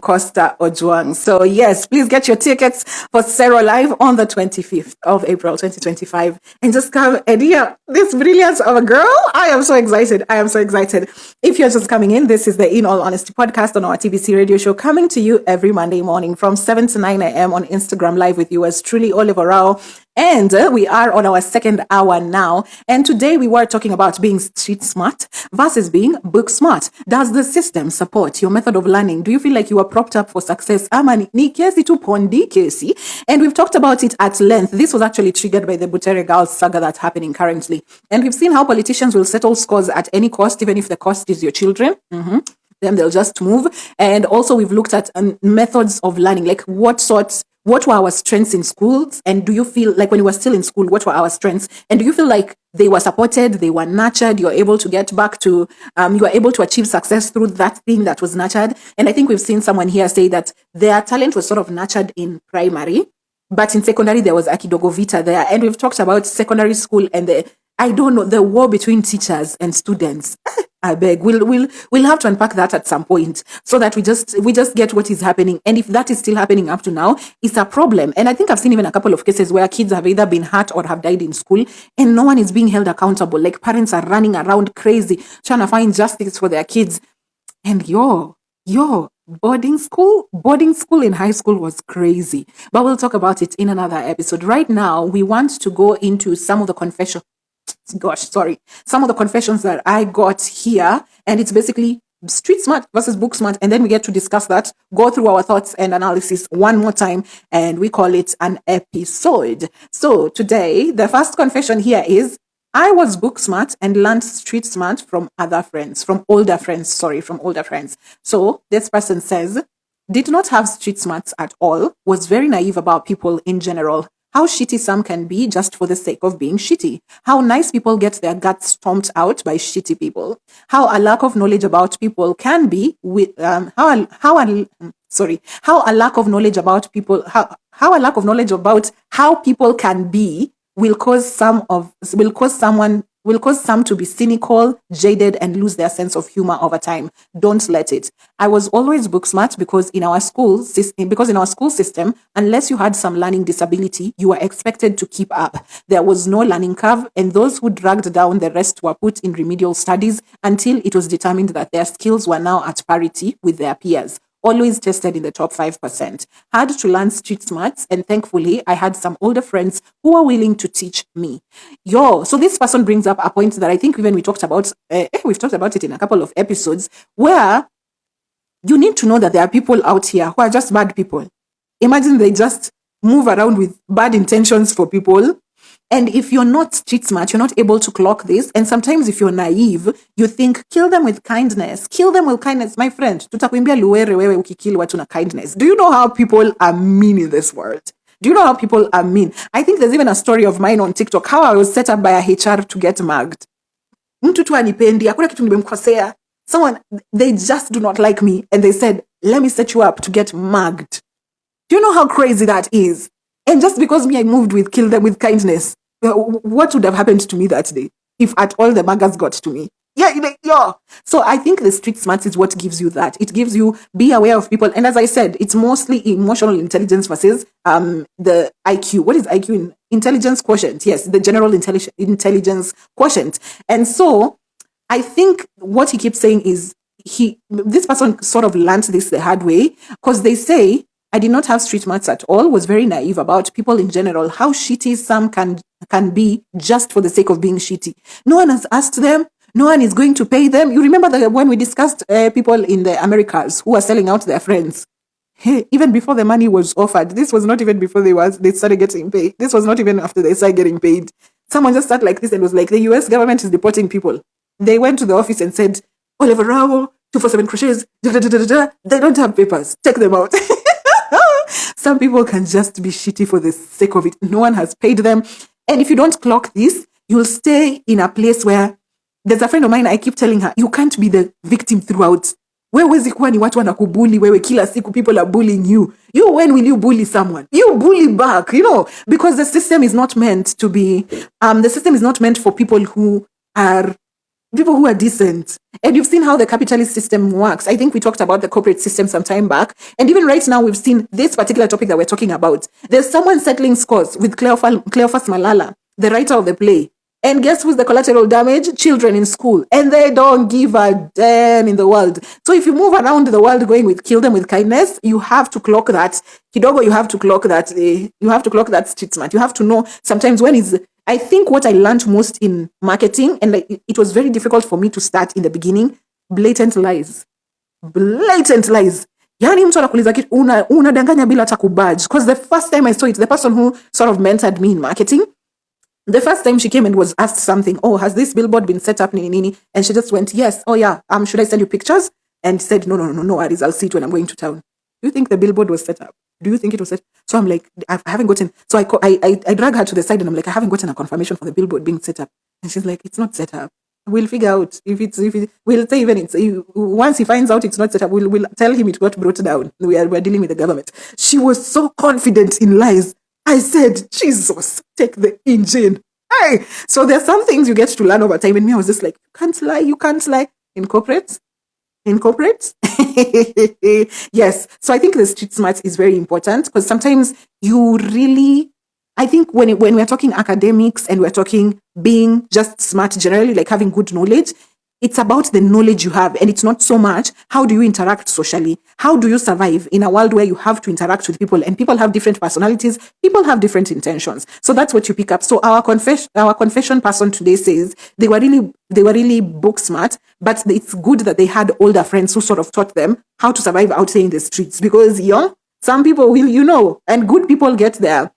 Costa Ojuang. So yes, please get your tickets for Zero Live on the 25th of April 2025 and just come and hear this brilliance of a girl. I am so excited. If you're just coming in, this is the In All Honesty podcast on our TBC radio show, coming to you every Monday morning from 7 to 9 a.m. on Instagram Live with you as truly Oliver Rao. And we are on our second hour now. And today we were talking about being street smart versus being book smart. Does the system support your method of learning? Do you feel like you are propped up for success? Ni kesi tu pondi kesi. And we've talked about it at length. This was actually triggered by the Butere Girls saga that's happening currently. And we've seen how politicians will settle scores at any cost, even if the cost is your children. Then they'll just move. And also we've looked at methods of learning, like what were our strengths in schools? And do you feel like when you were still in school, what were our strengths? And do you feel like they were supported, they were nurtured, you're able to get back to, you were able to achieve success through that thing that was nurtured? And I think we've seen someone here say that their talent was sort of nurtured in primary, but in secondary, there was Akidogo Vita there. And we've talked about secondary school and the war between teachers and students. I beg, we'll have to unpack that at some point so that we just get what is happening. And if that is still happening up to now, it's a problem. And I think I've seen even a couple of cases where kids have either been hurt or have died in school and no one is being held accountable. Like parents are running around crazy, trying to find justice for their kids. And boarding school in high school was crazy. But we'll talk about it in another episode. Right now, we want to go into some of the confessions that I got here, and it's basically street smart versus book smart, and then we get to discuss that, go through our thoughts and analysis one more time, and we call it an episode. So today, the first confession here is, I was book smart and learned street smart from older friends. So this person says, did not have street smarts at all, was very naive about people in general. How shitty some can be just for the sake of being shitty. How nice people get their guts stomped out by shitty people. How a lack of knowledge about people can be how a lack of knowledge about how people can be will cause some to be cynical, jaded, and lose their sense of humor over time. Don't let it. I was always book smart because in our school system, unless you had some learning disability, you were expected to keep up. There was no learning curve, and those who dragged down the rest were put in remedial studies until it was determined that their skills were now at parity with their peers. Always tested in the top 5%. Had to learn street smarts, and thankfully, I had some older friends who were willing to teach me. So this person brings up a point that I think even we've talked about it in a couple of episodes, where you need to know that there are people out here who are just bad people. Imagine they just move around with bad intentions for people. And if you're not street smart, you're not able to clock this. And sometimes if you're naive, you think, kill them with kindness. My friend. Tutakuimbia luere wewe ukikill watu na kindness. Do you know how people are mean in this world? Do you know how people are mean? I think there's even a story of mine on TikTok, how I was set up by a HR to get mugged. Mtu tu anipendi, hakuna kitu nimemkosea. They just do not like me. And they said, let me set you up to get mugged. Do you know how crazy that is? And just because I moved with kill them with kindness, what would have happened to me that day if at all the muggers got to me? Yeah. So I think the street smarts is what gives you that. It gives you be aware of people. And as I said, it's mostly emotional intelligence versus the IQ. What is IQ? Intelligence quotient. Yes, the general intelligence quotient. And so I think what he keeps saying is this person sort of learned this the hard way, because they say, I did not have street smarts at all, was very naive about people in general, how shitty some can be just for the sake of being shitty. No one has asked them. No one is going to pay them. You remember when we discussed people in the Americas who are selling out their friends? Hey, even before the money was offered, this was not even before they started getting paid. This was not even after they started getting paid. Someone just sat like this and was like, the US government is deporting people. They went to the office and said, Oliver Rao, 247 crochets, they don't have papers. Take them out. Some people can just be shitty for the sake of it. No one has paid them. And if you don't clock this, you'll stay in a place where there's a friend of mine, I keep telling her, you can't be the victim throughout. Wewe kuwa ni watu wanakubuli, wewe kila siku people are bullying you. When will you bully someone? You bully back, because the system is not meant to be, the system is not meant for people who are people who are decent. And you've seen how the capitalist system works. I think we talked about the corporate system some time back. And even right now, we've seen this particular topic that we're talking about. There's someone settling scores with Cleophas Malala, the writer of the play. And guess who's the collateral damage? Children in school. And they don't give a damn in the world. So if you move around the world going with kill them with kindness, you have to clock that. Kidogo, you have to clock that. You have to clock that street smart. You have to know sometimes when is... I think what I learned most in marketing, and it was very difficult for me to start in the beginning, blatant lies. Blatant lies. Yani mtu anakuuliza kitu unadanganya bila hata kubudge. Because the first time I saw it, the person who sort of mentored me in marketing, the first time she came and was asked something, oh, has this billboard been set up? Nini? And she just went, yes. Oh yeah. Should I send you pictures? And said, no worries. I'll see it when I'm going to town. Do you think the billboard was set up? Do you think it was set? So I'm like, I haven't gotten. So I drag her to the side and I'm like, I haven't gotten a confirmation for the billboard being set up. And she's like, it's not set up. We'll figure out if we'll say even once he finds out it's not set up, we'll tell him it got brought down. We're dealing with the government. She was so confident in lies. I said, Jesus, take the engine. Hey! So there are some things you get to learn over time. And me, I was just like, you can't lie. In corporate. Yes. So I think the street smart is very important because sometimes you really, I think when we're talking academics and we're talking being just smart generally, like having good knowledge, it's about the knowledge you have. And it's not so much how do you interact socially? How do you survive in a world where you have to interact with people and people have different personalities? People have different intentions. So that's what you pick up. So our confession person today says they were really book smart, but it's good that they had older friends who sort of taught them how to survive out there in the streets because some people will, and good people get their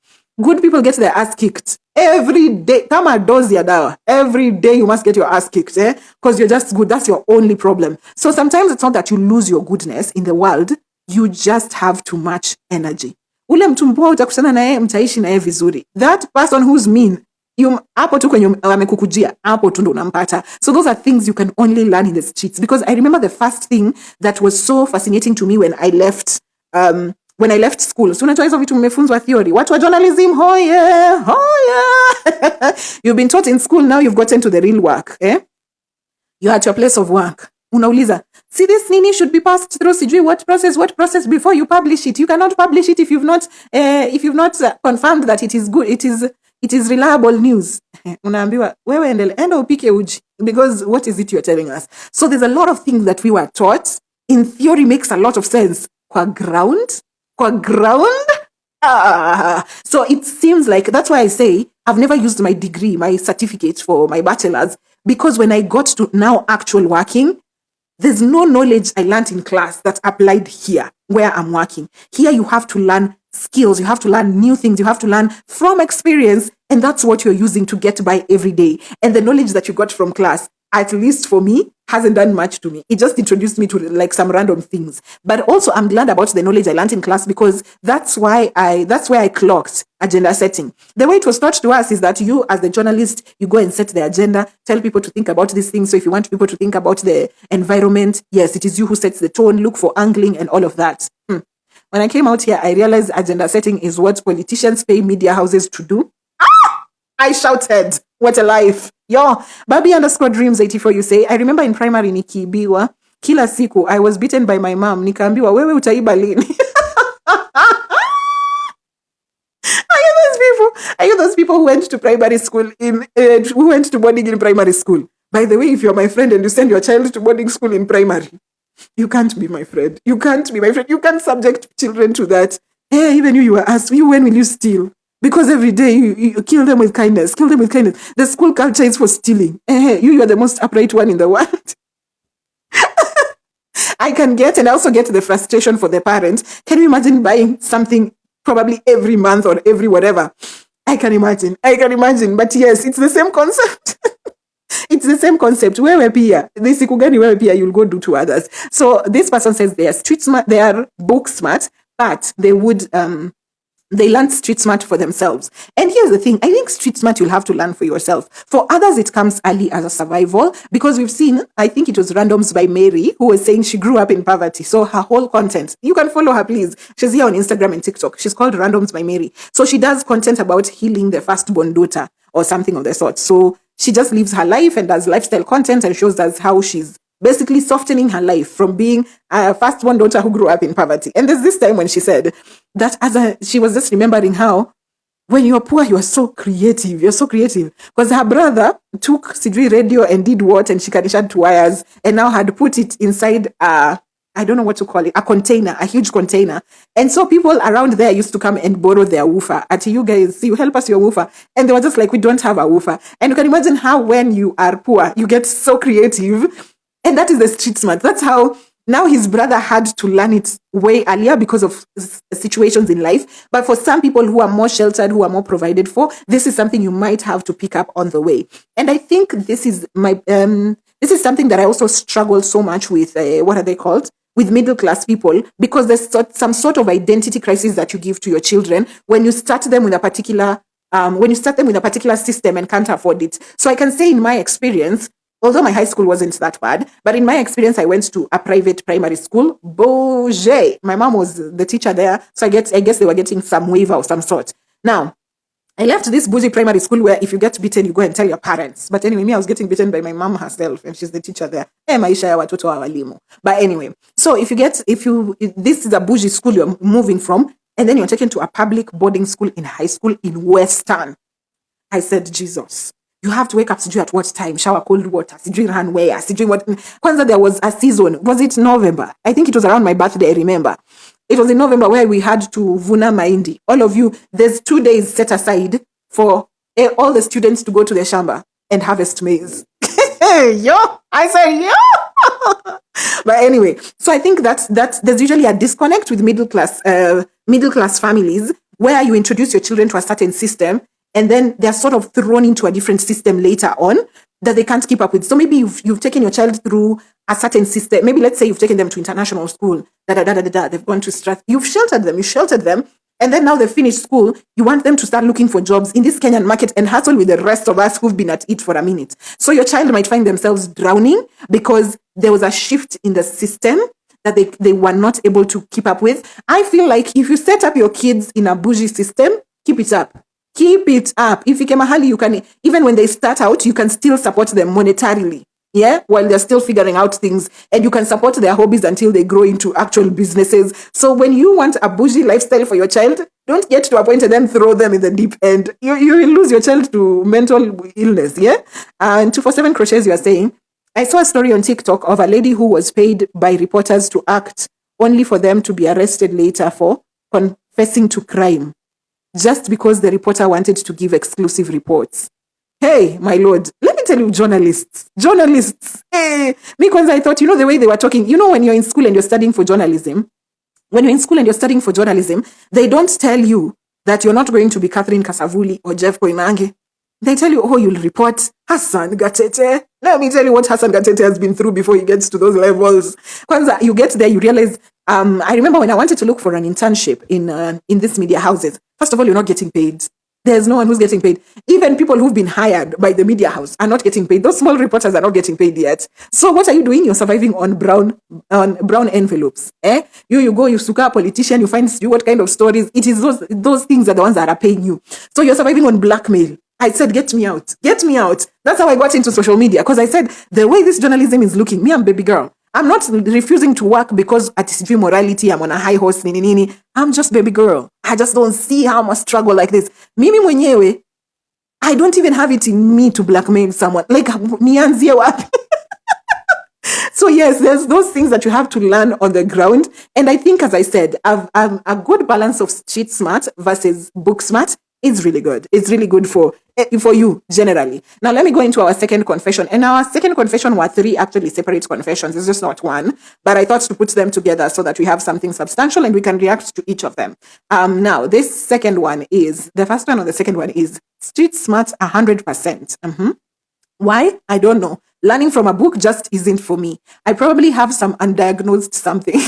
ass kicked. Every day, kama dozi ya dawa. Every day you must get your ass kicked, because you're just good. That's your only problem. So sometimes it's not that you lose your goodness in the world. You just have too much energy. Ule mtu mpoa utakutana naye mtaishi naye vizuri. That person who's mean, hapo tu kwenye amekukujia, hapo tu ndo unampata. So those are things you can only learn in the streets. Because I remember the first thing that was so fascinating to me when I left school. So unajua hizo vitu mmefunzwa theory. Watu wa journalism, oh yeah. You've been taught in school, now you've gotten to the real work. You're at your place of work. Unauliza, see this nini should be passed through sijui what process before you publish it. You cannot publish it if you've not confirmed that it is good. It is reliable news. Unaambiwa, wewe enda upike uji. Because what is it you're telling us? So there's a lot of things that we were taught. In theory makes a lot of sense. Kwa ground. So it seems like, that's why I say I've never used my degree, my certificate for my bachelor's, because when I got to now actual working, there's no knowledge I learned in class that applied here where I'm working. Here you have to learn skills, you have to learn new things, you have to learn from experience, and that's what you're using to get by every day. And the knowledge that you got from class, at least for me, hasn't done much to me. It just introduced me to like some random things. But also I'm glad about the knowledge I learned in class because that's where I clocked agenda setting. The way it was taught to us is that you as the journalist, you go and set the agenda, tell people to think about these things. So if you want people to think about the environment, yes, it is you who sets the tone, look for angling and all of that. When I came out here, I realized agenda setting is what politicians pay media houses to do. I shouted, what a life. Yo, Babi_dreams84, you say, I remember in primary nikiibiwa, kila siku, I was beaten by my mom, nikaambiwa, wewe utaiba lini. Are you those people who went to primary school who went to boarding in primary school? By the way, if you're my friend and you send your child to boarding school in primary, you can't be my friend. You can't subject children to that. Hey, even you were asked, when will you steal? Because every day you kill them with kindness. The school culture is for stealing. You are the most upright one in the world. I can get, and I also get the frustration for the parents. Can you imagine buying something probably every month or every whatever? I can imagine. But yes, it's the same concept. It's the same concept. Wewe pia, you'll go do to others. So this person says they are street smart, they are book smart, but they would they learn street smart for themselves. And here's the thing, I think street smart you'll have to learn for yourself. For others, it comes early as a survival, because we've seen, I think it was Randoms by Mary, who was saying she grew up in poverty. So her whole content, you can follow her, please. She's here on Instagram and TikTok. She's called Randoms by Mary. So she does content about healing the firstborn daughter or something of the sort. So she just lives her life and does lifestyle content and shows us how she's basically softening her life from being a first-born daughter who grew up in poverty. And there's this time when she said that she was just remembering how when you're poor, you are so creative. You're so creative. Because her brother took Sidri radio and did what? And she conditioned to wires and now had put it inside I don't know what to call it, a container, a huge container. And so people around there used to come and borrow their woofer. At you guys, you help us your woofer. And they were just like, we don't have a woofer. And you can imagine how when you are poor, you get so creative. And that is the street smart. That's how now his brother had to learn it way earlier because of situations in life. But for some people who are more sheltered, who are more provided for, this is something you might have to pick up on the way. And I think this is this is something that I also struggle so much with. What are they called? With middle class people, because there's some sort of identity crisis that you give to your children when you start them with a particular system and can't afford it. So I can say in my experience, although my high school wasn't that bad, but in my experience, I went to a private primary school. Boje. My mom was the teacher there, so I guess they were getting some waiver of some sort. Now, I left this bougie primary school where if you get beaten, you go and tell your parents. But anyway, me, I was getting beaten by my mom herself, and she's the teacher there. Maisha ya watoto wa walimu. But anyway, so if this is a bougie school you're moving from, and then you're taken to a public boarding school in high school in Western. I said, Jesus, you have to wake up at what time? Shower cold water. Run where? What? Kwanza there was a season. Was it November? I think it was around my birthday, I remember. It was in November where we had to vuna mahindi. All of you, there's 2 days set aside for all the students to go to the shamba and harvest maize. Yo, I said yo. But anyway, so I think that there's usually a disconnect with middle class families where you introduce your children to a certain system and then they're sort of thrown into a different system later on that they can't keep up with. So maybe you've taken your child through a certain system. Maybe let's say you've taken them to international school. They've gone to Strath. You sheltered them. And then now they've finished school. You want them to start looking for jobs in this Kenyan market and hustle with the rest of us who've been at it for a minute. So your child might find themselves drowning because there was a shift in the system that they were not able to keep up with. I feel like if you set up your kids in a bougie system, keep it up. Keep it up. If you came mahali, you can, even when they start out, you can still support them monetarily. Yeah, while they're still figuring out things, and you can support their hobbies until they grow into actual businesses. So when you want a bougie lifestyle for your child, don't get to a point and then throw them in the deep end. You will lose your child to mental illness. Yeah. And 247 Crochets, you are saying, I saw a story on TikTok of a lady who was paid by reporters to act only for them to be arrested later for confessing to crime, just because the reporter wanted to give exclusive reports. Hey, my lord, let me tell you, journalists. Hey, me, I thought, the way they were talking, when you're in school and you're studying for journalism, they don't tell you that you're not going to be Catherine Kasavuli or Jeff Koinange. They tell you, you'll report Hassan Gatete. Let me tell you what Hassan Gatete has been through before he gets to those levels. Kwanza, you get there, you realize, I remember when I wanted to look for an internship in these media houses, first of all, you're not getting paid. There's no one who's getting paid. Even people who've been hired by the media house are not getting paid. Those small reporters are not getting paid yet. So what are you doing? You're surviving on brown envelopes. You go, you suka a politician, you find what kind of stories. It is those things are the ones that are paying you. So you're surviving on blackmail. I said, get me out. That's how I got into social media. Because I said, the way this journalism is looking, me, I'm baby girl. I'm not refusing to work because at CV morality, I'm on a high horse, nini. I'm just baby girl. I just don't see how much struggle like this. Mimi mwenyewe, I don't even have it in me to blackmail someone. Like, nianzie wapi? So yes, there's those things that you have to learn on the ground. And I think, as I said, a good balance of street smart versus book smart is really good. It's really good for you generally. Now let me go into our second confession. And our second confession were 3 actually separate confessions. It's just not one, but I thought to put them together so that we have something substantial and we can react to each of them. Now the first one on the second one is street smart 100%. Why? I don't know. Learning from a book just isn't for me. I probably have some undiagnosed something.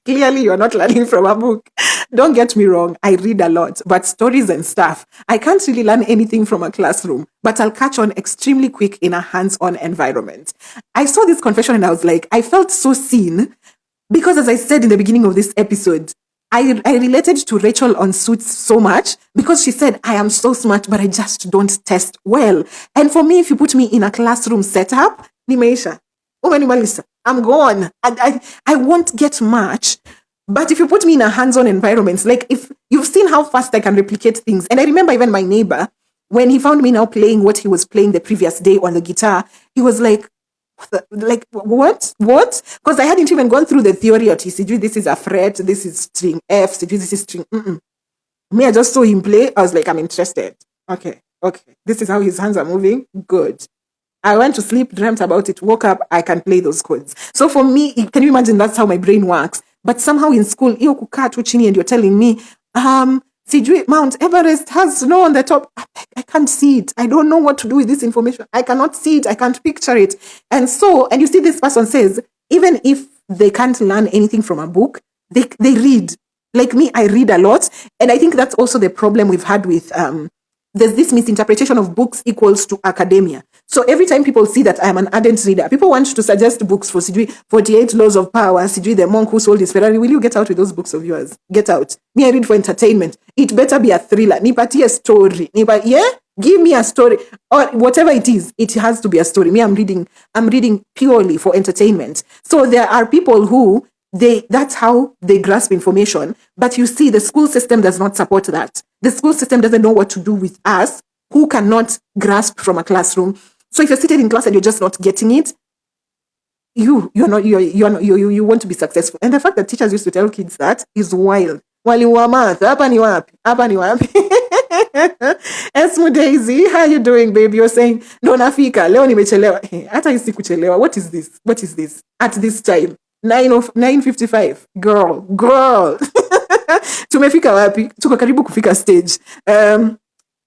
Clearly, you're not learning from a book. Don't get me wrong. I read a lot, but stories and stuff, I can't really learn anything from a classroom, but I'll catch on extremely quick in a hands-on environment. I saw this confession and I was like, I felt so seen because, as I said in the beginning of this episode, I related to Rachel on Suits so much because she said, I am so smart, but I just don't test well. And for me, if you put me in a classroom setup, nimeisha. Umenimalisa. I'm gone. I won't get much. But if you put me in a hands-on environment, like if you've seen how fast I can replicate things. And I remember even my neighbor, when he found me now playing what he was playing the previous day on the guitar, he was like, what? Because I hadn't even gone through the theory of TCG. This is a fret, this is string F, this is string. Me, I just saw him play. I was like, I'm interested. Okay. This is how his hands are moving. Good. I went to sleep, dreamt about it, woke up, I can play those chords. So for me, can you imagine that's how my brain works? But somehow in school, iyo kukaa tu chini and you're telling me, sijui Mount Everest has snow on the top. I can't see it. I don't know what to do with this information. I cannot see it. I can't picture it. And you see this person says, even if they can't learn anything from a book, they read. Like me, I read a lot. And I think that's also the problem we've had with, there's this misinterpretation of books equals to academia. So every time people see that I'm an ardent reader, people want to suggest books for Sijui 48 Laws of Power, Sijui the monk who sold his Ferrari. Will you get out with those books of yours? Get out. Me, I read for entertainment. It better be a thriller. Nipatie a story. Give me a story. Or whatever it is, it has to be a story. Me, I'm reading purely for entertainment. So there are people who that's how they grasp information. But you see, the school system does not support that. The school system doesn't know what to do with us who cannot grasp from a classroom. So if you're seated in class and you're just not getting it, you want to be successful. And the fact that teachers used to tell kids that is wild. Waliwa math, hapa ni wapi. Esmu Daisy, how you doing, baby? You're saying, ndo nafika, leo nimechelewa. Hata isi kuchelewa. What is this? At this time. 9:55. Girl. Tumefika wapi? Tuko karibu kufika stage.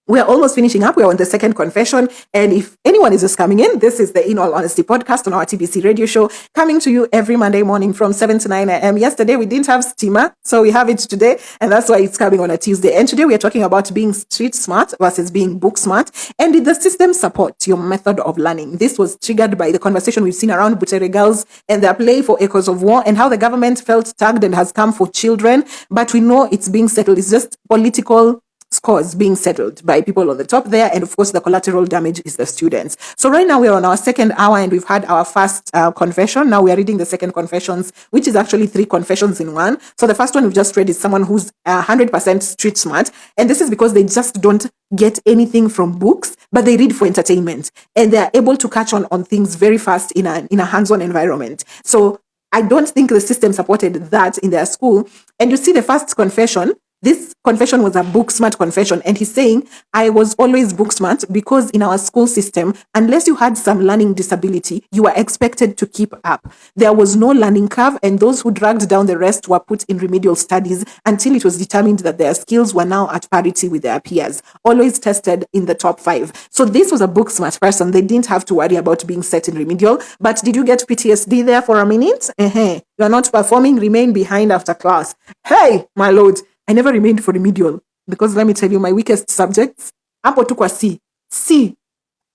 We are almost finishing up. We are on the second confession. And if anyone is just coming in, this is the In All Honesty podcast on our TBC radio show, coming to you every Monday morning from 7 to 9 a.m. Yesterday, we didn't have steamer, so we have it today. And that's why it's coming on a Tuesday. And today, we are talking about being street smart versus being book smart. And did the system support your method of learning? This was triggered by the conversation we've seen around Butere Girls and their play for Echoes of War and how the government felt tagged and has come for children. But we know it's being settled. It's just political scores being settled by people on the top there. And of course, the collateral damage is the students. So right now we're on our second hour and we've had our first confession. Now we are reading the second confessions, which is actually 3 confessions in one. So the first one we've just read is someone who's 100% street smart. And this is because they just don't get anything from books, but they read for entertainment and they're able to catch on things very fast in a hands-on environment. So I don't think the system supported that in their school. And you see the first confession, this confession was a book smart confession. And he's saying, I was always book smart because in our school system, unless you had some learning disability, you were expected to keep up. There was no learning curve, and those who dragged down the rest were put in remedial studies until it was determined that their skills were now at parity with their peers, always tested in the top 5. So this was a book smart person. They didn't have to worry about being set in remedial. But did you get PTSD there for a minute? You're not performing, remain behind after class. Hey, my lord. I never remained for remedial because let me tell you, my weakest subjects, hapo tu kwa C.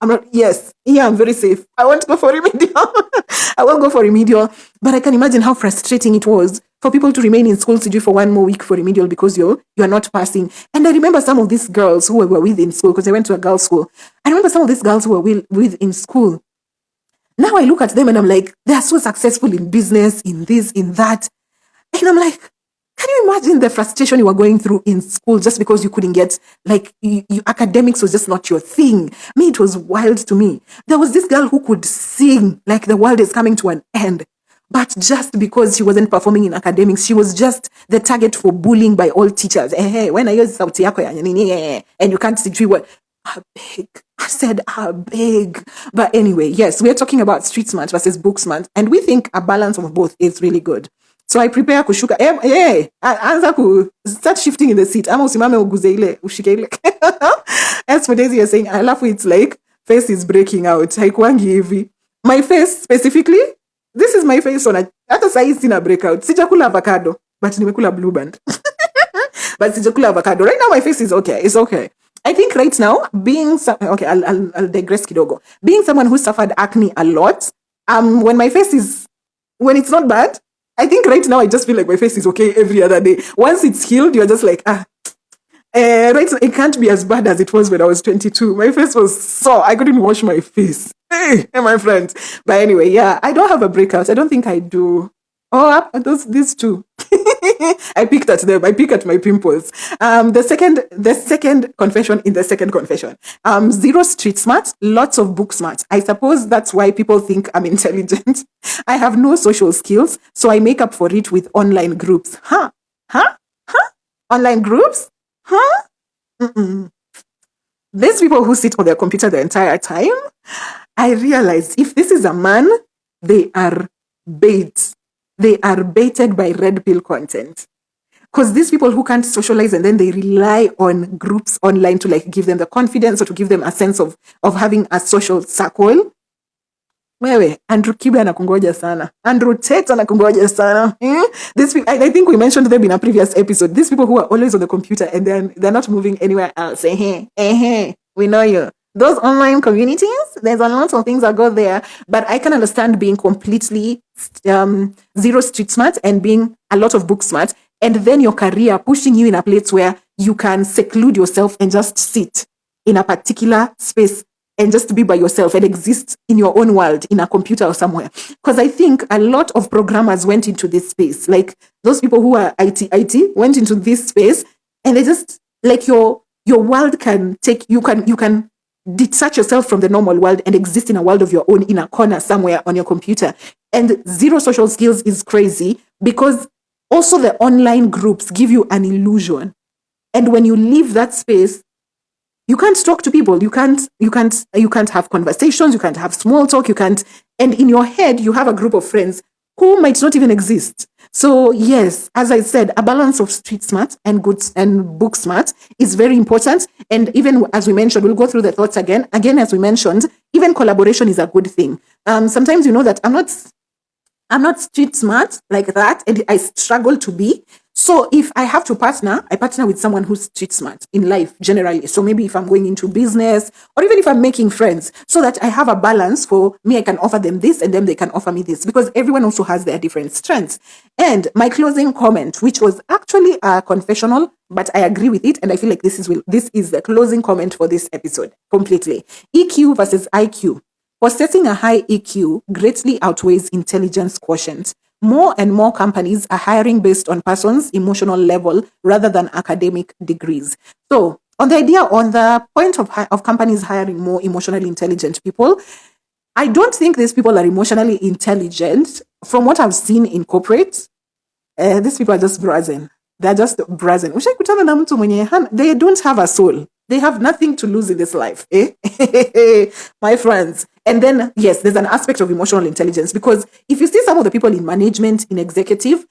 I'm very safe. I won't go for remedial. I won't go for remedial. But I can imagine how frustrating it was for people to remain in school to do for 1 more week for remedial because you're not passing. And I remember some of these girls who were with in school because I went to a girls' school. I remember some of these girls who were with in school. Now I look at them and I'm like, they are so successful in business, in this, in that. And I'm like, can you imagine the frustration you were going through in school just because you couldn't get, academics was just not your thing? Me, it was wild to me. There was this girl who could sing like the world is coming to an end. But just because she wasn't performing in academics, she was just the target for bullying by all teachers. When I use sauti yako ya nini, and you can't see what. I said, big. But anyway, yes, we're talking about street smart versus book smart. And we think a balance of both is really good. So I prepare kushuka. Anza start shifting in the seat. Ama usimame uguze ile, ushike ile. As for Daisy, you're saying, I laugh, it's like face is breaking out. Haikuangi hivi. My face specifically, this is my face on a, hata sahi sina breakout. Sijakula avocado, but nimekula blue band. But sijakula avocado. Right now my face is okay. It's okay. I think right now, I'll digress kidogo. Being someone who suffered acne a lot, when my face is, when it's not bad, I think right now I just feel like my face is okay every other day. Once it's healed, you're just like, right, so it can't be as bad as it was when I was 22. My face was sore. I couldn't wash my face. Hey, my friends. But anyway, yeah, I don't have a breakout. I don't think I do. Oh, these two. I picked at them. I pick at my pimples. The second confession in the second confession. Zero street smart, lots of book smart. I suppose that's why people think I'm intelligent. I have no social skills, so I make up for it with online groups. Huh? Online groups? Huh? Mm-mm. These people who sit on their computer the entire time, I realized if this is a man, they are bait. They are baited by red pill content. Because these people who can't socialize and then they rely on groups online to like give them the confidence or to give them a sense of having a social circle. Wewe, Andrew Kibe anakungoja sana. Andrew Tate anakungoja sana. These people, I think we mentioned them in a previous episode. These people who are always on the computer and they're not moving anywhere else. We know you. Those online communities, there's a lot of things that go there, but I can understand being completely zero street smart and being a lot of book smart, and then your career pushing you in a place where you can seclude yourself and just sit in a particular space and just be by yourself and exist in your own world in a computer or somewhere. Because I think a lot of programmers went into this space. Like those people who are IT went into this space, and they just like your world can take you can detach yourself from the normal world and exist in a world of your own in a corner somewhere on your computer. And zero social skills is crazy because also the online groups give you an illusion. And when you leave that space, you can't talk to people. You can't have conversations. You can't have small talk. And in your head, you have a group of friends who might not even exist. So yes, as I said, a balance of street smart and book smart is very important. And even as we mentioned, we'll go through the thoughts again. Again, as we mentioned, even collaboration is a good thing. Sometimes you know that I'm not street smart like that, and I struggle to be. So if I have to partner, I partner with someone who's street smart in life generally. So maybe if I'm going into business or even if I'm making friends, so that I have a balance for me, I can offer them this and then they can offer me this, because everyone also has their different strengths. And my closing comment, which was actually a confessional, but I agree with it. And I feel like this is the closing comment for this episode completely. EQ versus IQ. Possessing a high EQ greatly outweighs intelligence quotient. More and more companies are hiring based on person's emotional level rather than academic degrees. So, on the point of companies hiring more emotionally intelligent people, I don't think these people are emotionally intelligent. From what I've seen in corporate, these people are just brazen. They're just brazen. They don't have a soul. They have nothing to lose in this life. My friends. And then, yes, there's an aspect of emotional intelligence, because if you see some of the people in management, in executive,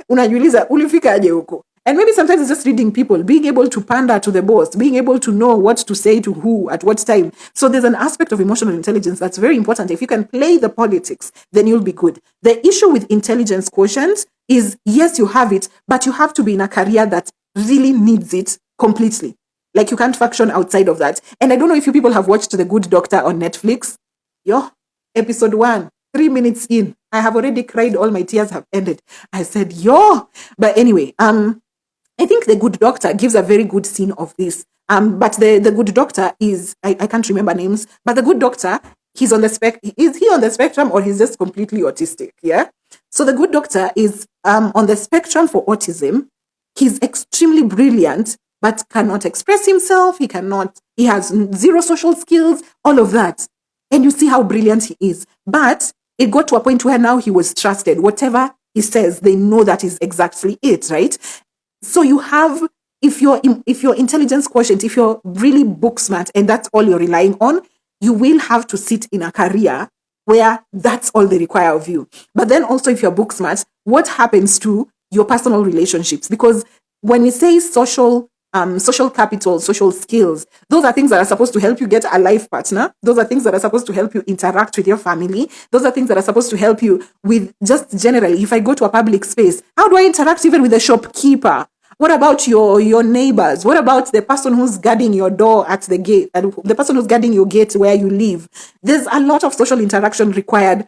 unajiuliza ulifikaje huko? And maybe sometimes it's just reading people, being able to pander to the boss, being able to know what to say to who at what time. So there's an aspect of emotional intelligence that's very important. If you can play the politics, then you'll be good. The issue with intelligence quotient is, yes, you have it, but you have to be in a career that really needs it completely. Like you can't function outside of that. And I don't know if you people have watched The Good Doctor on Netflix. Episode 1, 3 minutes in, I have already cried. All my tears have ended. I said, But anyway, I think The Good Doctor gives a very good scene of this. But the Good Doctor is, I can't remember names, but the Good Doctor, is he on the spectrum or he's just completely autistic? Yeah. So the Good Doctor is on the spectrum for autism. He's extremely brilliant, but cannot express himself. He has zero social skills, all of that. And you see how brilliant he is. But it got to a point where now he was trusted. Whatever he says, they know that is exactly it, right? So you have, if your intelligence quotient, if you're really book smart and that's all you're relying on, you will have to sit in a career where that's all they require of you. But then also if you're book smart, what happens to your personal relationships? Because when we say social capital, social skills, those are things that are supposed to help you get a life partner. Those are things that are supposed to help you interact with your family. Those are things that are supposed to help you with just generally, if I go to a public space, how do I interact even with the shopkeeper? What about your neighbors? What about the person who's guarding your door at the gate, and the person who's guarding your gate where you live? There's a lot of social interaction required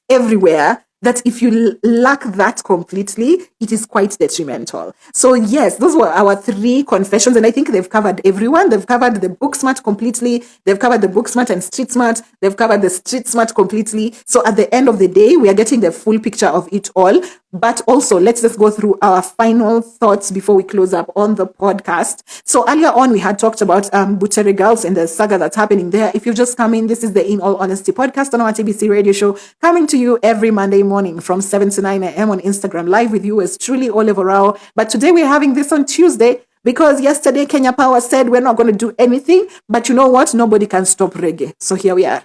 everywhere. that if you lack that completely, it is quite detrimental. So yes, those were our 3 confessions, and I think they've covered everyone. They've covered the book smart completely. They've covered the book smart and street smart. They've covered the street smart completely. So at the end of the day, we are getting the full picture of it all. But also, let's just go through our final thoughts before we close up on the podcast. So earlier on, we had talked about Butere Girls and the saga that's happening there. If you've just come in, this is the In All Honesty podcast on our TBC radio show, coming to you every Monday morning from 7 to 9 a.m. on Instagram. Live with you is truly Oliver Rao. But today we're having this on Tuesday because yesterday Kenya Power said we're not going to do anything. But you know what? Nobody can stop reggae. So here we are.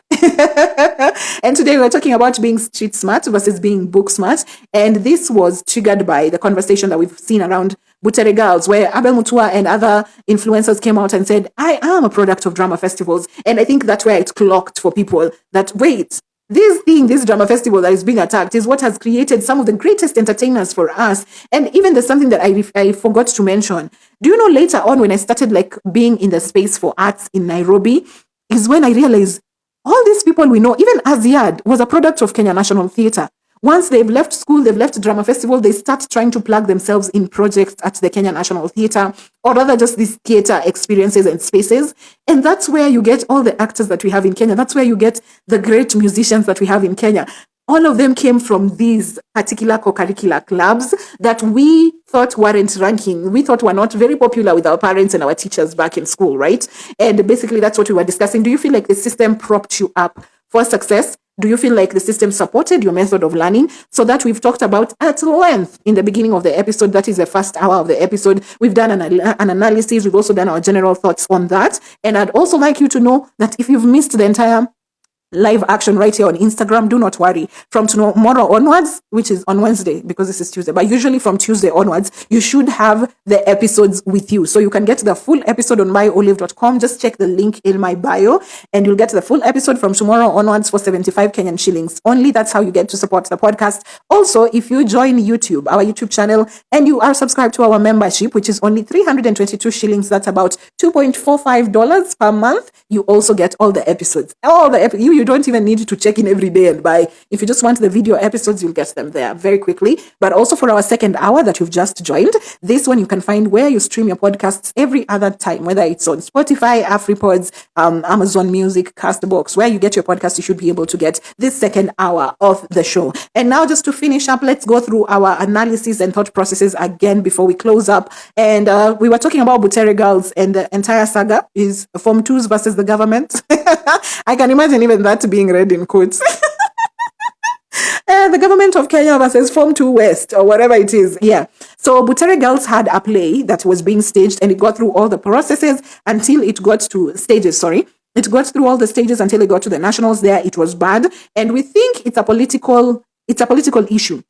And today we're talking about being street smart versus being book smart. And this was triggered by the conversation that we've seen around Butere Girls, where Abel Mutua and other influencers came out and said, I am a product of drama festivals. And I think that's where it clocked for people that, wait, this drama festival that is being attacked is what has created some of the greatest entertainers for us. And even there's something that I forgot to mention. Do you know, later on when I started being in the space for arts in Nairobi, is when I realized all these people we know, even Aziad was a product of Kenya National Theatre. Once they've left school, they've left drama festival, they start trying to plug themselves in projects at the Kenya National Theatre, or rather just these theatre experiences and spaces. And that's where you get all the actors that we have in Kenya. That's where you get the great musicians that we have in Kenya. All of them came from these particular co-curricular clubs that we thought weren't ranking. We thought were not very popular with our parents and our teachers back in school, right? And basically that's what we were discussing. Do you feel like the system propped you up for success? Do you feel like the system supported your method of learning? So that we've talked about at length in the beginning of the episode. That is the first hour of the episode. We've done an analysis. We've also done our general thoughts on that. And I'd also like you to know that if you've missed the entire live action right here on Instagram, do not worry. From tomorrow onwards, which is on Wednesday because this is Tuesday, but usually from Tuesday onwards, you should have the episodes with you. So you can get the full episode on myolive.com. Just check the link in my bio and you'll get the full episode from tomorrow onwards for 75 Kenyan shillings only. That's how you get to support the podcast. Also, if you join YouTube, our YouTube channel, and you are subscribed to our membership, which is only 322 shillings, that's about $2.45 per month, you also get all the episodes. You don't even need to check in every day and buy. If you just want the video episodes, you'll get them there very quickly. But also for our second hour that you've just joined, this one you can find where you stream your podcasts every other time, whether it's on Spotify, AfriPods, Amazon Music, Castbox, where you get your podcast, you should be able to get this second hour of the show. And now just to finish up, let's go through our analysis and thought processes again before we close up. And we were talking about Butere Girls, and the entire saga is Form 2s versus the government. I can imagine even that being read in quotes. The government of Kenya versus Form 2 West, or whatever it is. Yeah. So Butere Girls had a play that was being staged, and it got through all the processes until it got to stages. It got through all the stages until it got to the nationals. There it was bad, and we think it's a political issue.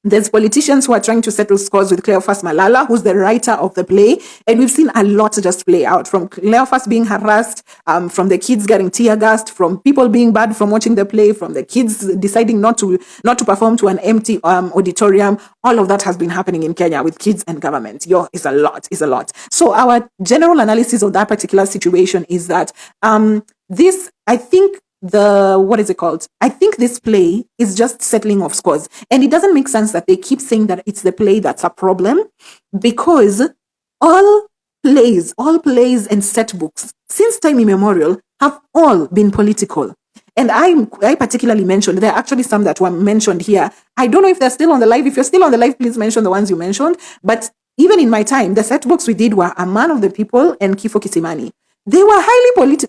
There's politicians who are trying to settle scores with Cleophas Malala, who's the writer of the play. And we've seen a lot just play out, from Cleophas being harassed, from the kids getting tear gassed, from people being bad from watching the play, from the kids deciding not to perform to an empty auditorium. All of that has been happening in Kenya with kids and government. It's a lot. So our general analysis of that particular situation is that I think this play is just settling of scores. And it doesn't make sense that they keep saying that it's the play that's a problem, because all plays and set books since time immemorial have all been political. And I particularly mentioned, there are actually some that were mentioned here. I don't know if they're still on the live. If you're still on the live, please mention the ones you mentioned. But even in my time, the set books we did were A Man of the People and Kifo Kisimani. They were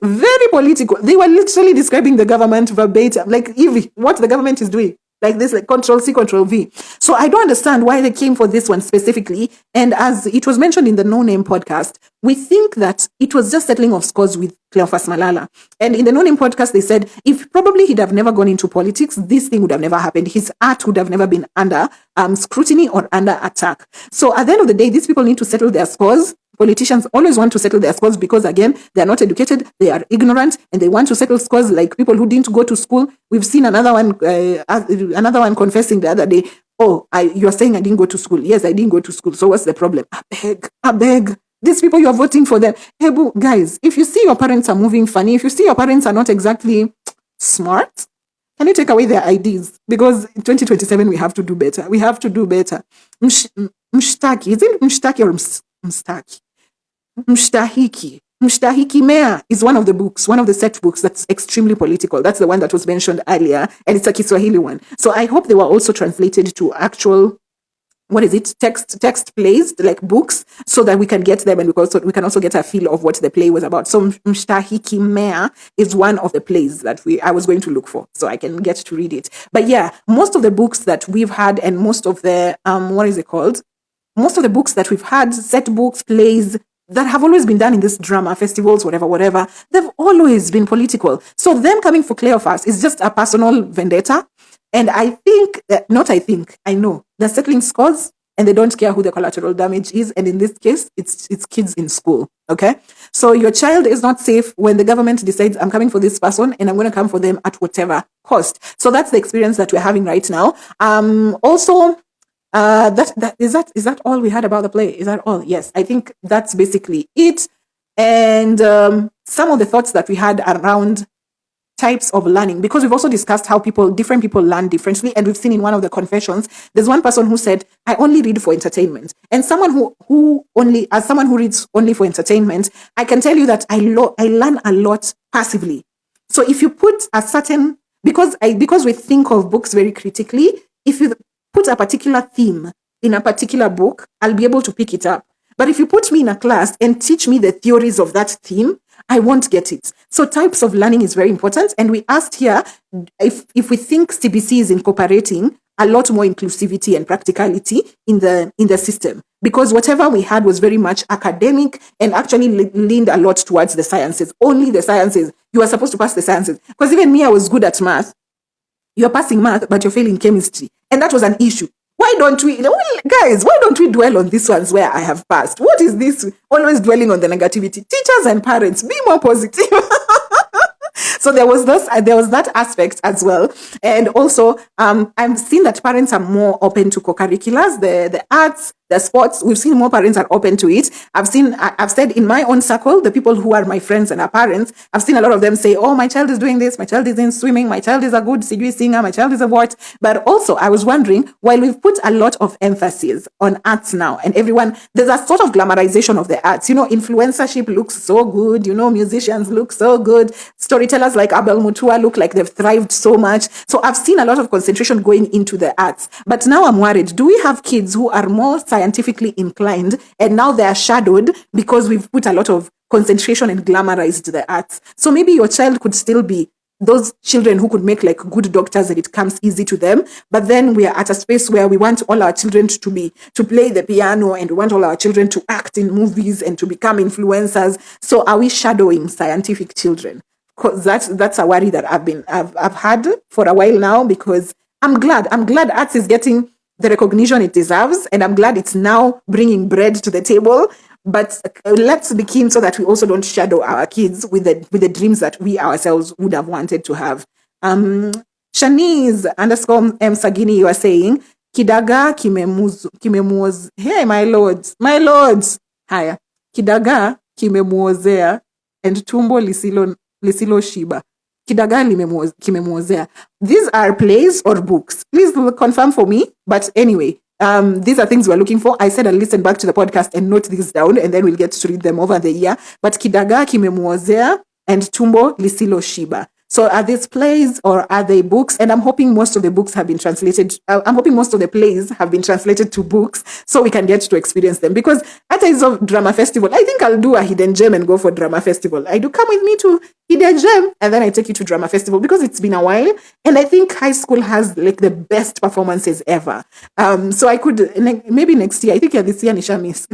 very political. They were literally describing the government verbatim, like what the government is doing, like this, like Control-C, Control-V. So I don't understand why they came for this one specifically. And as it was mentioned in the No Name podcast, we think that it was just settling of scores with Cleophas Malala. And in the No Name podcast, they said if probably he'd have never gone into politics, this thing would have never happened. His art would have never been under scrutiny or under attack. So at the end of the day, these people need to settle their scores. Politicians always want to settle their scores because, again, they are not educated, they are ignorant, and they want to settle scores like people who didn't go to school. We've seen another one confessing the other day, you're saying I didn't go to school. Yes, I didn't go to school. So what's the problem? I beg. These people, you're voting for them. Hey, guys, if you see your parents are moving funny, if you see your parents are not exactly smart, Can you take away their IDs? Because in 2027, we have to do better. We have to do better. Mshtaki. Is it mshtaki or mstaki? Mshtahiki. Mshtahiki Mea is one of the books, one of the set books that's extremely political. That's the one that was mentioned earlier, and it's a Kiswahili one. So I hope they were also translated to actual, what is it, text plays, like books, so that we can get them, and we can also get a feel of what the play was about. So Mshtahiki Mea is one of the plays that I was going to look for, so I can get to read it. But yeah, most of the books that we've had, and most of the most of the books that we've had, set books, plays, that have always been done in these drama festivals, whatever, they've always been political. So them coming for Cleophas is just a personal vendetta. And I know they're settling scores, and they don't care who the collateral damage is. And in this case, it's kids in school. Okay. So your child is not safe when the government decides, I'm coming for this person and I'm going to come for them at whatever cost. So that's the experience that we're having right now. Also, is that all we had about the play? Is that all? Yes, I think that's basically it. And some of the thoughts that we had around types of learning, because we've also discussed how different people learn differently, and we've seen in one of the confessions, there's one person who said, I only read for entertainment. And someone who reads only for entertainment, I can tell you that I learn a lot passively. So if you put a certain, because we think of books very critically, if you put a particular theme in a particular book, I'll be able to pick it up. But if you put me in a class and teach me the theories of that theme, I won't get it. So types of learning is very important. And we asked here if we think CBC is incorporating a lot more inclusivity and practicality in the system, because whatever we had was very much academic and actually leaned a lot towards the sciences. Only the sciences. You are supposed to pass the sciences. Because even me, I was good at math. You're passing math, but you're failing chemistry. And that was an issue. Why don't we dwell on these ones where I have passed? What is this? Always dwelling on the negativity. Teachers and parents, be more positive. So there was that aspect as well. And also, I've seen that parents are more open to co-curriculars, the arts, the sports. We've seen more parents are open to it. I've said in my own circle, the people who are my friends and are parents, I've seen a lot of them say, oh, my child is doing this, my child is in swimming, my child is a good CG singer, my child is a what. But also, I was wondering, while we've put a lot of emphasis on arts now, and there's a sort of glamorization of the arts. Influencership looks so good, musicians look so good, storytellers like Abel Mutua look like they've thrived so much. So I've seen a lot of concentration going into the arts. But now I'm worried, do we have kids who are more scientifically inclined, and now they are shadowed because we've put a lot of concentration and glamorized the arts? So maybe your child could still be those children who could make like good doctors and it comes easy to them. But then we are at a space where we want all our children to play the piano, and we want all our children to act in movies and to become influencers. So are we shadowing scientific children? Because that's a worry that I've had for a while now, because I'm glad arts is getting the recognition it deserves, and I'm glad it's now bringing bread to the table. But let's be keen so that we also don't shadow our kids with the dreams that we ourselves would have wanted to have. Shanice _M Sagini, you are saying, Kidaga kimemuoz. Hey, my lords. Haya. Kidaga kimemuozea and tumbo lisilo shiba. Kidaga kimemuozea. These are plays or books. Please confirm for me. But anyway, these are things we're looking for. I said I'll listen back to the podcast and note these down, and then we'll get to read them over the year. But kidaga kimemuozea and tumbo lisilo shiba. So are these plays or are they books? And I'm hoping most of the books have been translated. I'm hoping most of the plays have been translated to books so we can get to experience them. Because at the of drama festival, I think I'll do a hidden gem and go for drama festival. I do come with me to hidden gem and then I take you to drama festival, because it's been a while. And I think high school has like the best performances ever. So I could, maybe next year, I think this year Nisha miss.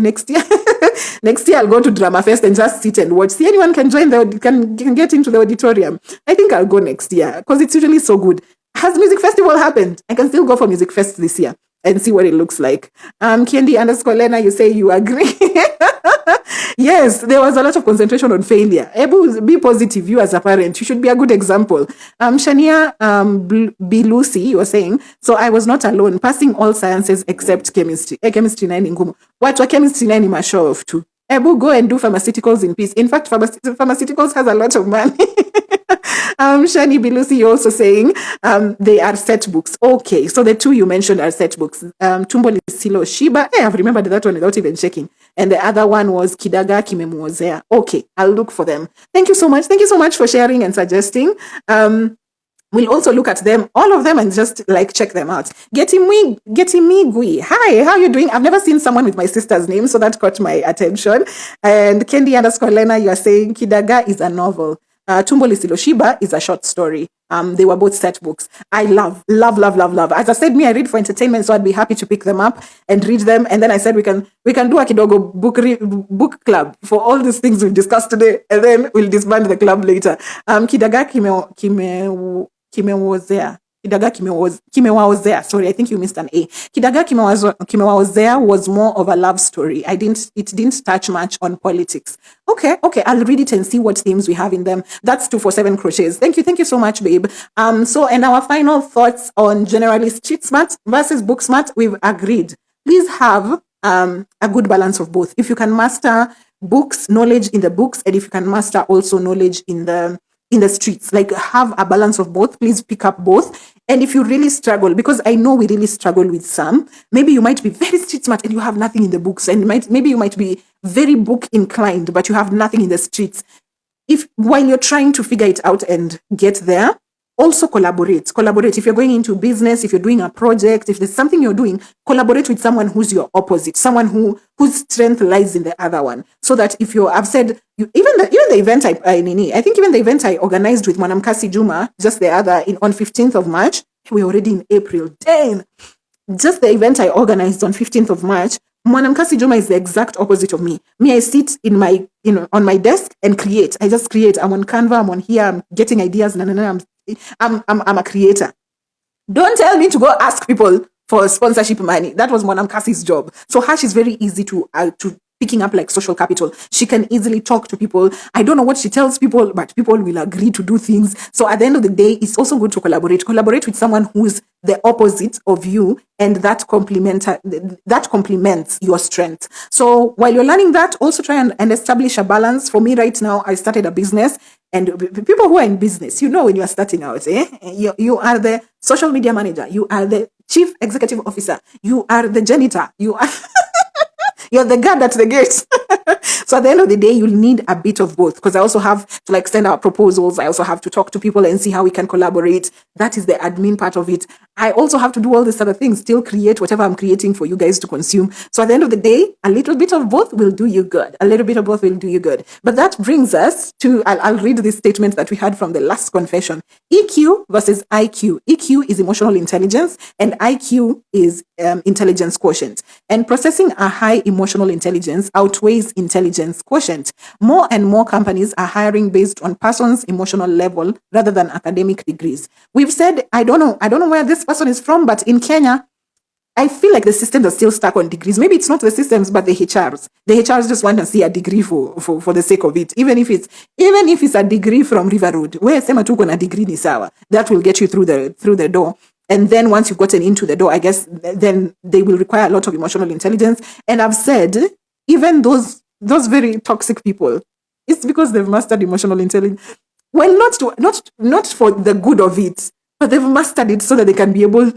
Next year I'll go to drama fest and just sit and watch. See, anyone can join can get into the auditorium. I think I'll go next year because it's usually so good. Has music festival happened? I can still go for music fest this year and see what it looks like. Kendi _ Lena, you say you agree. Yes, there was a lot of concentration on failure. Be positive. You as a parent, you should be a good example. Shania Lucy, you were saying, so I was not alone, passing all sciences except chemistry. Chemistry 9 ngumu. What chemistry 9 ma show off to? Ebu, go and do pharmaceuticals in peace. In fact, pharmaceuticals has a lot of money. Shani Bilusi, you're also saying they are set books. Okay, so the two you mentioned are set books. Tumbo Lisilo Shiba. I've remembered that one without even checking. And the other one was Kidaga Kimemuozea. Okay, I'll look for them. Thank you so much. Thank you so much for sharing and suggesting. We'll also look at them, all of them, and just like check them out. Getimigui. Hi, how are you doing? I've never seen someone with my sister's name, so that caught my attention. And Kendi_Lena, you are saying Kidaga is a novel. Tumbo Lisilo Shiba is a short story. They were both set books. I love. As I said, I read for entertainment, so I'd be happy to pick them up and read them. And then I said we can do a Kidogo book club for all these things we've discussed today, and then we'll disband the club later. Kidaga Kimewaozea. Kidaga Kimewaozea. Sorry, I think you missed an A. Kidaga Kimewaozea was more of a love story. It didn't touch much on politics. Okay, I'll read it and see what themes we have in them. That's 247 crochets. Thank you so much, babe. And our final thoughts on generally street smart versus book smart, we've agreed. Please have a good balance of both. If you can master books, knowledge in the books, and if you can master also knowledge in the streets, like have a balance of both. Please pick up both. And if you really struggle, because I know we really struggle with some, maybe you might be very street smart and you have nothing in the books, and maybe you might be very book inclined, but you have nothing in the streets. If while you're trying to figure it out and get there, also collaborate. If you're going into business, if you're doing a project, if there's something you're doing, collaborate with someone who's your opposite, someone whose strength lies in the other one. So that if I've said, even the event I think even the event I organized with Mwanamkasi Juma just the other on 15th of March, we're already in April. Dang! Just the event I organized on 15th of March, Mwanamkasi Juma is the exact opposite of me. I sit in my, on my desk and create. I just create. I'm on Canva, I'm on here, I'm getting ideas. I'm a creator. Don't tell me to go ask people for sponsorship money. That was Mwanamkasi's job. So Hash is very easy to picking up like social capital. She can easily talk to people. I don't know what she tells people, but people will agree to do things. So at the end of the day, it's also good to collaborate. Collaborate with someone who's the opposite of you, and that complements your strength. So while you're learning that, also try and establish a balance. For me right now, I started a business, and people who are in business, when you are starting out, you are the social media manager, you are the chief executive officer, you are the janitor, you are you're the guard at the gates. So at the end of the day, you'll need a bit of both, because I also have to send out proposals. I also have to talk to people and see how we can collaborate. That is the admin part of it. I also have to do all these other things, still create whatever I'm creating for you guys to consume. So at the end of the day, a little bit of both will do you good. But that brings us to, I'll read this statement that we had from the last confession. EQ versus IQ. EQ is emotional intelligence and IQ is intelligence quotient. And processing a high emotional intelligence outweighs intelligence quotient. More and more companies are hiring based on person's emotional level rather than academic degrees. We've said, I don't know where this person is from, but in Kenya, I feel like the systems are still stuck on degrees. Maybe it's not the systems, but the HRs. The HRs just want to see a degree for the sake of it. Even if it's a degree from River Road, where sema tu kuna degree ni sawa, that will get you through the door. And then once you've gotten into the door, I guess then they will require a lot of emotional intelligence. And I've said, even those very toxic people, it's because they've mastered emotional intelligence. Well, not for the good of it, but they've mastered it so that they can be able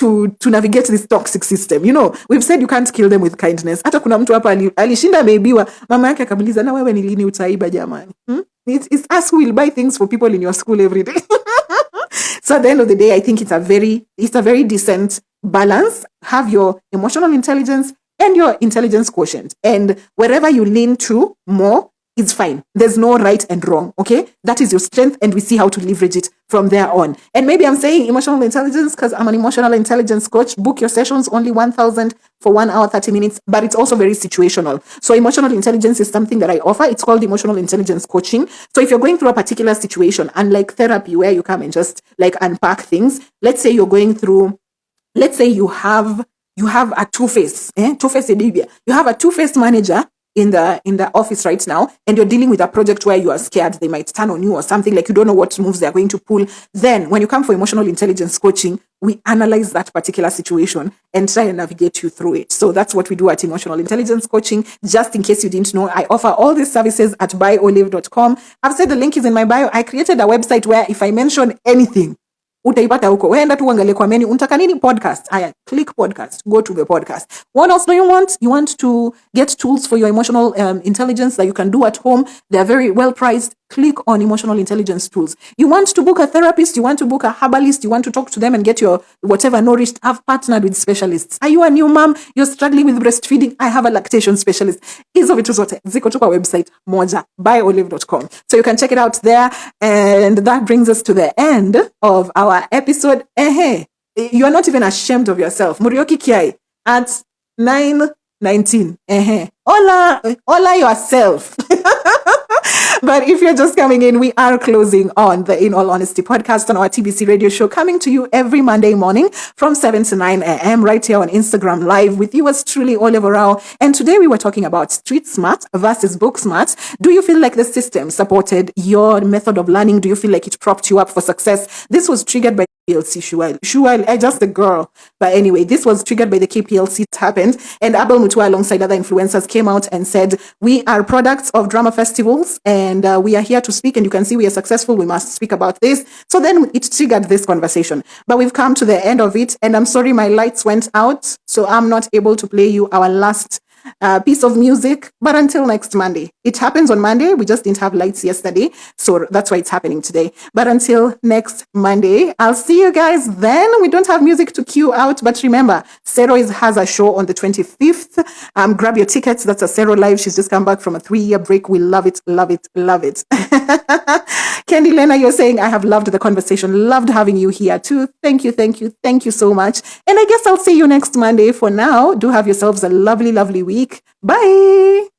to navigate this toxic system. We've said you can't kill them with kindness. Hata kuna mtu hapa alishinda ameibiwa, mama yake akamuliza, na wewe ni lini utaiba jamani? It's us who will buy things for people in your school every day. So at the end of the day, I think it's a very decent balance. Have your emotional intelligence and your intelligence quotient. And wherever you lean to more, it's fine. There's no right and wrong, okay? That is your strength, and we see how to leverage it from there on. And maybe I'm saying emotional intelligence because I'm an emotional intelligence coach. Book your sessions, only 1,000 for 1 hour, 30 minutes, but it's also very situational. So emotional intelligence is something that I offer. It's called emotional intelligence coaching. So if you're going through a particular situation, unlike therapy where you come and just unpack things, let's say you have a two-face, you have a two-faced manager in the office right now, and you're dealing with a project where you are scared they might turn on you or something, like you don't know what moves they're going to pull. Then when you come for emotional intelligence coaching, we analyze that particular situation and try and navigate you through it. So that's what we do at Emotional Intelligence Coaching. Just in case you didn't know, I offer all these services at buyolive.com. I've said the link is in my bio. I created a website where if I mention anything, utaipata huko. Wenda tu uangalie kwa menu, unataka nini podcast? Aya, click podcast, go to the podcast. What else do you want? You want to get tools for your emotional intelligence that you can do at home. They're very well priced. Click on emotional intelligence tools. You want to book a therapist, you want to book a herbalist, you want to talk to them and get your whatever nourished. I've partnered with specialists. Are you a new mom? You're struggling with breastfeeding? I have a lactation specialist. Hizo vitu zote ziko tu kwa website moja, buyolive.com. So you can check it out there. And that brings us to the end of our episode. You are not even ashamed of yourself. Murioki Kiai at 9:19. Hola yourself. But if you're just coming in, we are closing on the In All Honesty podcast on our TBC radio show, coming to you every Monday morning from 7 to 9 a.m. right here on Instagram Live with yours truly, Oliver Rao. And today we were talking about street smart versus book smart. Do you feel like the system supported your method of learning? Do you feel like it propped you up for success? This was triggered by KPLC Shuail, just a girl. But anyway, this was triggered by the KPLC. It happened. And Abel Mutua, alongside other influencers, came out and said, we are products of drama festivals and we are here to speak, and you can see we are successful. We must speak about this. So then it triggered this conversation. But we've come to the end of it, and I'm sorry my lights went out, so I'm not able to play you our last piece of music. But until next Monday, it happens on Monday. We just didn't have lights yesterday, so that's why it's happening today. But until next Monday, I'll see you guys then. We don't have music to cue out, but remember, Sero has a show on the 25th. Grab your tickets. That's a Sero Live. She's just come back from a 3-year break. We love it, love it, love it. Candy Lena, you're saying, I have loved the conversation. Loved having you here too. Thank you, thank you, thank you so much. And I guess I'll see you next Monday. For now, do have yourselves a lovely, lovely week. Bye.